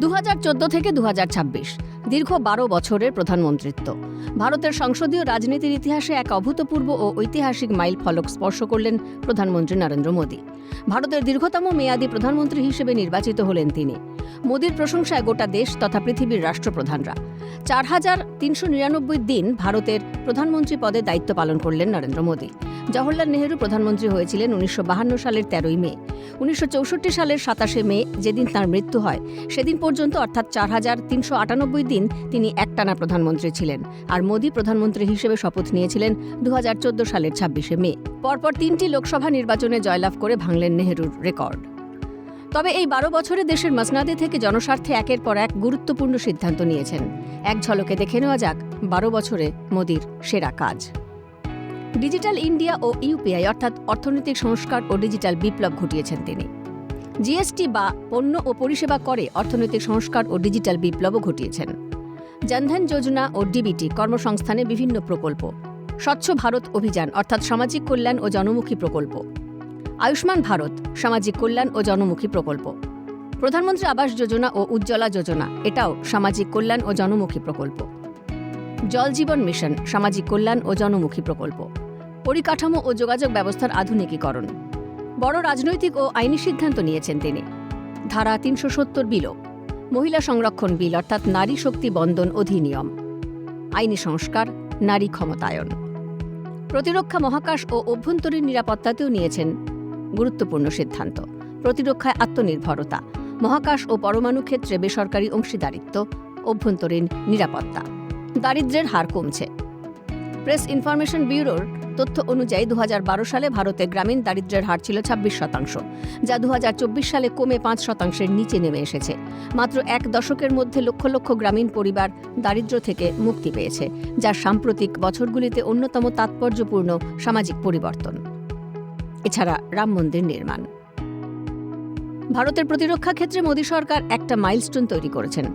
2014 থেকে 2026 দীর্ঘ 12 বছরের প্রধানমন্ত্রিত্ব ভারতের সংসদীয় রাজনীতির ইতিহাসে এক অভূতপূর্ব ও ঐতিহাসিক মাইল ফলক স্পর্শ করলেন প্রধানমন্ত্রী নরেন্দ্র মোদী। ভারতের দীর্ঘতম মেয়াদী প্রধানমন্ত্রী হিসেবে নির্বাচিত হলেন তিনি। মোদীর প্রশংসায় গোটা দেশ তথা পৃথিবীর রাষ্ট্রপ্রধানরা। 4399 দিন ভারতের প্রধানমন্ত্রী পদে দায়িত্ব পালন করলেন নরেন্দ্র মোদী। জওহরলাল নেহরু প্রধানমন্ত্রী হয়েছিলেন 1952 সালের 13ই মে। 1964 সালের 27শে মে যেদিন তাঁর মৃত্যু হয় সেদিন পর্যন্ত অর্থাৎ 4398 দিন তিনি একটানা প্রধানমন্ত্রী ছিলেন। আর মোদী প্রধানমন্ত্রী হিসেবে শপথ নিয়েছিলেন 2014 সালের 26শে মে। পরপর 3টি লোকসভা নির্বাচনে জয়লাভ করে ভাঙলেন নেহরুর রেকর্ড। তবে এই 12 বছরে দেশের মসনাদে থেকে জনস্বার্থে একের পর এক গুরুত্বপূর্ণ সিদ্ধান্ত নিয়েছেন। এক ঝলকে দেখে নেওয়া যাক 12 বছরে মোদীর সেরা কাজ। ডিজিটাল ইন্ডিয়া ও ইউপিআই অর্থাৎ অর্থনৈতিক সংস্কার ও ডিজিটাল বিপ্লব ঘটিয়েছেন তিনি। জিএসটি বা পণ্য ও পরিষেবা করে অর্থনৈতিক সংস্কার ও ডিজিটাল বিপ্লবও ঘটিয়েছেন। জনধন যোজনা ও ডিবিটি কর্মসংস্থানে বিভিন্ন প্রকল্প, স্বচ্ছ ভারত অভিযান অর্থাৎ সামাজিক কল্যাণ ও জনমুখী প্রকল্প, আয়ুষ্মান ভারত সামাজিক কল্যাণ ও জনমুখী প্রকল্প, প্রধানমন্ত্রী আবাস যোজনা ও উজ্জ্বলা যোজনা এটাও সামাজিক কল্যাণ ও জনমুখী প্রকল্প, জল জীবন মিশন সামাজিক কল্যাণ ও জনমুখী প্রকল্প, পরিকাঠামো ও যোগাযোগ ব্যবস্থার আধুনিকীকরণ। বড় রাজনৈতিক ও আইনি সিদ্ধান্ত নিয়েছেন তিনি। ধারা 370 বিলোপ, মহিলা সংরক্ষণ বিল অর্থাৎ নারী শক্তি বন্দন অধিনিয়ম, আইনি সংস্কার, নারী ক্ষমতায়ন। প্রতিরক্ষা, মহাকাশ ও অভ্যন্তরীণ নিরাপত্তাতেও নিয়েছেন গুরুত্বপূর্ণ সিদ্ধান্ত। প্রতিরক্ষায় আত্মনির্ভরতা, মহাকাশ ও পরমাণু ক্ষেত্রে বেসরকারি অংশীদারিত্ব, অভ্যন্তরীণ নিরাপত্তা। দারিদ্র্যের হার কমছে। প্রেস ইনফরমেশন ব্যুরোর তথ্য অনুযায়ী 2012 সালে ভারতে গ্রামীণ দারিদ্র্যের হার ছিল 26%, যা 2024 সালে কমে 5%-এর নিচে নেমে এসেছে। মাত্র এক দশকের মধ্যে লক্ষ লক্ষ গ্রামীণ পরিবার দারিদ্র্য থেকে মুক্তি পেয়েছে, যা সাম্প্রতিক বছরগুলিতে অন্যতম তাৎপর্যপূর্ণ সামাজিক পরিবর্তন। এছাড়া রাম মন্দির নির্মাণ। ভারতের প্রতিরক্ষা ক্ষেত্রে মোদী সরকার একটা মাইলস্টোন তৈরি করেছেন।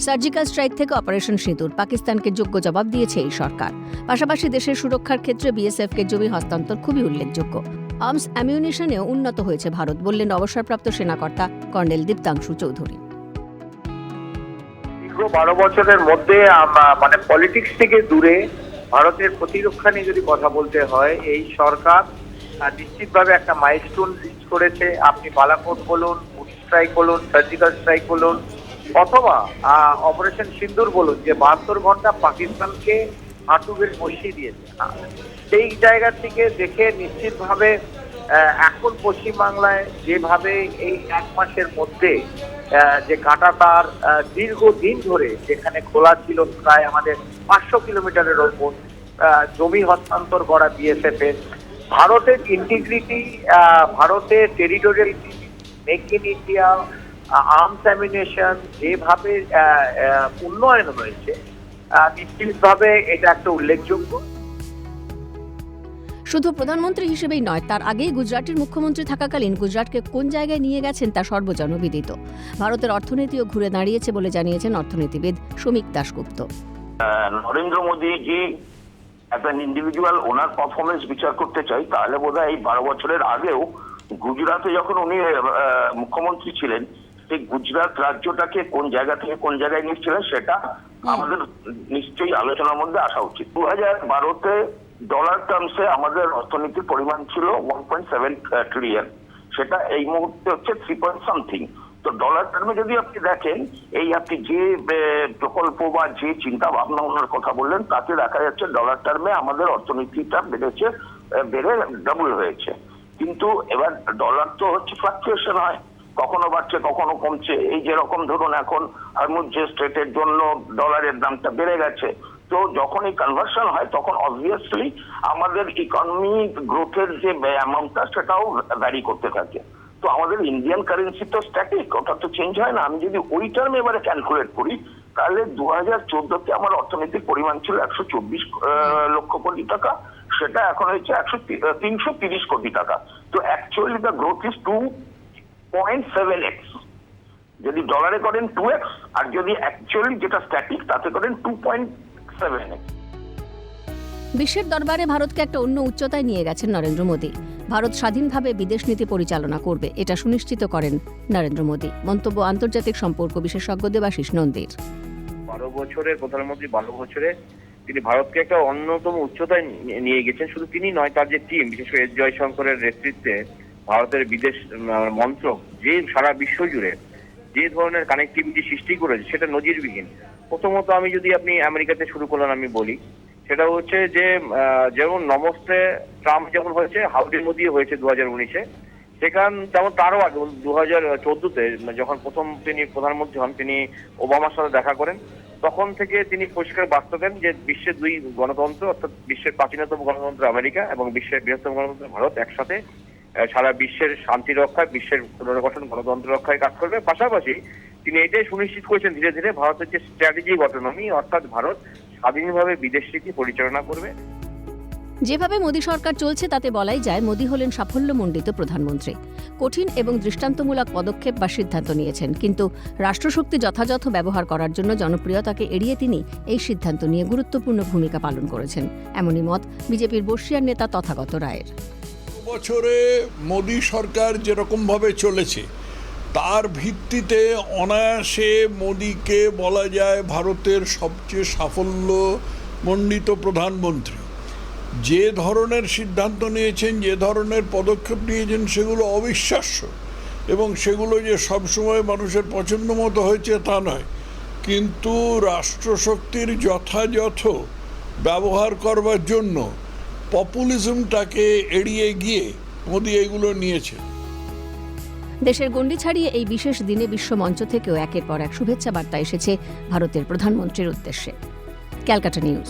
সার্জিক্যাল স্ট্রাইক থেকে অপারেশন সিঁদুর পাকিস্তানকে যোগ্য জবাব দিয়েছে এই সরকার। পাশাপাশি দেশের সুরক্ষার ক্ষেত্রে বিএসএফকে জমি হস্তান্তর খুবই উল্লেখযোগ্য। আর্মস অ্যামিউনিশনেও উন্নত হয়েছে ভারত, বললেন অবসরপ্রাপ্ত সেনাকর্তা কর্নেল দীপ্তাংশু চৌধুরী। দীর্ঘ 12 বছরের মধ্যে পলিটিক্স থেকে দূরে ভারতের প্রতিরক্ষা নিয়ে যদি কথা বলতে হয়, এই সরকার নিশ্চিতভাবে একটা মাইলস্টোন রিচ করেছে। আপনি বালাকোট বলুন, উড স্ট্রাইক বলুন, সার্জিক্যাল স্ট্রাইক বলুন, অথবা অপারেশন সিন্দুর বলুন, যে 72 ঘন্টা পাকিস্তানকে হাঁটু বেড়ে বসিয়ে দিয়েছে। সেই জায়গা থেকে দেখে নিশ্চিতভাবে এখন পশ্চিমবাংলায় যেভাবে এই এক মাসের মধ্যে যে কাঁটাতার দীর্ঘদিন ধরে যেখানে খোলা ছিল, প্রায় আমাদের 500 কিলোমিটারের ওপর জমি হস্তান্তর করা বিএসএফ এর, ভারতের ইন্টিগ্রিটি, ভারতের territorial make in India, arms ammunition যেভাবে উন্নয়ন হয়েছে, নিশ্চিতভাবে এটা একটা উল্লেখযোগ্য। শুধু প্রধানমন্ত্রী হিসেবেই নয়, তার আগেই গুজরাটের মুখ্যমন্ত্রী থাকাকালীন গুজরাটকে কোন জায়গায় নিয়ে গেছেন তা সর্বজনবিদিত। ভারতের অর্থনীতিও ঘুরে দাঁড়িয়েছে বলে জানিয়েছেন অর্থনীতিবিদ শ্রমিক Dasgupta. Narendra Modiji as an individual ওনার পারফরমেন্স বিচার করতে চাই, তাহলে বোধহয় এই 12 বছরের আগেও গুজরাটে যখন উনি মুখ্যমন্ত্রী ছিলেন, সেই গুজরাট রাজ্যটাকে কোন জায়গা থেকে কোন জায়গায় নিচ্ছিলেন সেটা আমাদের নিশ্চয়ই আলোচনার মধ্যে আসা উচিত। 2012-তে ডলার টার্মসে আমাদের অর্থনীতির পরিমাণ ছিল 1.7 ট্রিলিয়ন, সেটা এই মুহূর্তে হচ্ছে 3 পয়েন্ট সামথিং। তো ডলার টার্মে যদি আপনি দেখেন, এই আপনি যে প্রকল্প বা যে চিন্তা ভাবনা ওনার কথা বললেন, তাতে দেখা যাচ্ছে ডলার টার্মে আমাদের অর্থনীতিটা বেড়ে ডাবল হয়েছে। কিন্তু এবার ডলার তো হচ্ছে ফ্লাকচুয়েশন হয়, কখনো বাড়ছে কখনো কমছে। এই যেরকম ধরুন এখন হরমুজ স্ট্রেটের জন্য ডলারের দামটা বেড়ে গেছে। তো যখন এই কনভার্সন হয় তখন অবভিয়াসলি আমাদের ইকোনমিক গ্রোথের যে অ্যামাউন্টটা সেটাও ভ্যারি করতে থাকে। তো আমাদের ইন্ডিয়ান কারেন্সি তো স্ট্যাটিক, ওটা তো চেঞ্জ হয় না। আমি যদি ওই টার্মে এবারে ক্যালকুলেট করি, তাহলে 2014-তে আমার অর্থনৈতিক পরিমাণ ছিল 124 লক্ষ কোটি টাকা, সেটা এখন হয়েছে 330 কোটি টাকা। তো actually the growth is 2.7x। যদি ডলারে করেন 2x, আর যদি অ্যাকচুয়ালি যেটা স্ট্যাটিক তাতে করেন 2.7x। বিশ্বের দরবারে ভারতকে একটা অন্য উচ্চতায় নিয়ে গেছেন নরেন্দ্র মোদী। ভারত স্বাধীনভাবে বিদেশ নীতি পরিচালনা করবে, এটা সুনিশ্চিত করেন নরেন্দ্র মোদী। মন্তব্য আন্তর্জাতিক সম্পর্ক বিশেষজ্ঞ দেবাশিস নন্দীর। 12 বছরের প্রধানমন্ত্রী 12 বছরে তিনি ভারতকে একটা অন্যতম উচ্চতায় নিয়ে গেছেন। শুধু তিনি নয়, তার যে টিম, বিশেষ করে এস জয়শঙ্করের নেতৃত্বে ভারতের বিদেশ মন্ত্রক যে সারা বিশ্ব জুড়ে যে ধরনের কানেক্টিভিটি সৃষ্টি করেছে সেটা নজিরবিহীন। প্রথমত আমি যদি আপনি আমেরিকাতে শুরু করলেন আমি বলি, সেটা হচ্ছে যে যেমন নমস্তে ট্রাম্প যেমন হয়েছে, হাউডি মোদি হয়েছে 2019-এ, তেমন তারও আগে 2014-তে যখন প্রথম তিনি প্রধানমন্ত্রী হন, তিনি ওবামার সাথে দেখা করেন। তখন থেকে তিনি পরিষ্কার বার্তা দেন যে বিশ্বের দুই গণতন্ত্র, অর্থাৎ বিশ্বের প্রাচীনতম গণতন্ত্র আমেরিকা এবং বিশ্বের বৃহত্তম গণতন্ত্র ভারত একসাথে সারা বিশ্বের শান্তি রক্ষায়, বিশ্বের পুনর্গঠন, গণতন্ত্র রক্ষায় কাজ করবে। পাশাপাশি তিনি এটাই সুনিশ্চিত করেছেন ধীরে ধীরে ভারতের যে স্ট্র্যাটেজি অটোনমি, অর্থাৎ ভারত স্বাধীনভাবে বিদেশ নীতি পরিচালনা করবে। যেভাবে মোদী সরকার চলছে তাতে বলাই যায় মোদী হলেন সাফল্যমণ্ডিত প্রধানমন্ত্রী। কঠিন এবং দৃষ্টান্তমূলক পদক্ষেপ বা সিদ্ধান্ত নিয়েছেন, কিন্তু রাষ্ট্রশক্তি যথাযথ ব্যবহার করার জন্য জনপ্রিয়তাকে এড়িয়ে তিনি এই সিদ্ধান্ত নিয়ে গুরুত্বপূর্ণ ভূমিকা পালন করেছেন। এমনই মত বিজেপির বর্ষিয়ার নেতা তথাগত রায়ের। বছরে মোদী সরকার যেরকমভাবে চলেছে তার ভিত্তিতে অনায়াসে মোদীকে বলা যায় ভারতের সবচেয়ে সাফল্যমণ্ডিত প্রধানমন্ত্রী। যে ধরনের সিদ্ধান্ত নিয়েছেন, যে ধরনের পদক্ষেপ নিয়েছেন, সেগুলো অবিশ্বাস্য এবং সেগুলো যে সবসময় মানুষের পছন্দ মতো হয়েছে তা নয়, কিন্তু রাষ্ট্রশক্তির যথাযথ ব্যবহার করবার জন্য পপুলিজমটাকে এড়িয়ে গিয়ে মোদী এগুলো নিয়েছেন। দেশের গণ্ডি ছাড়িয়ে এই বিশেষ দিনে বিশ্ব মঞ্চ থেকেও একের পর এক শুভেচ্ছা বার্তা এসেছে ভারতের প্রধানমন্ত্রীর উদ্দেশ্যে। ক্যালকাটা নিউজ।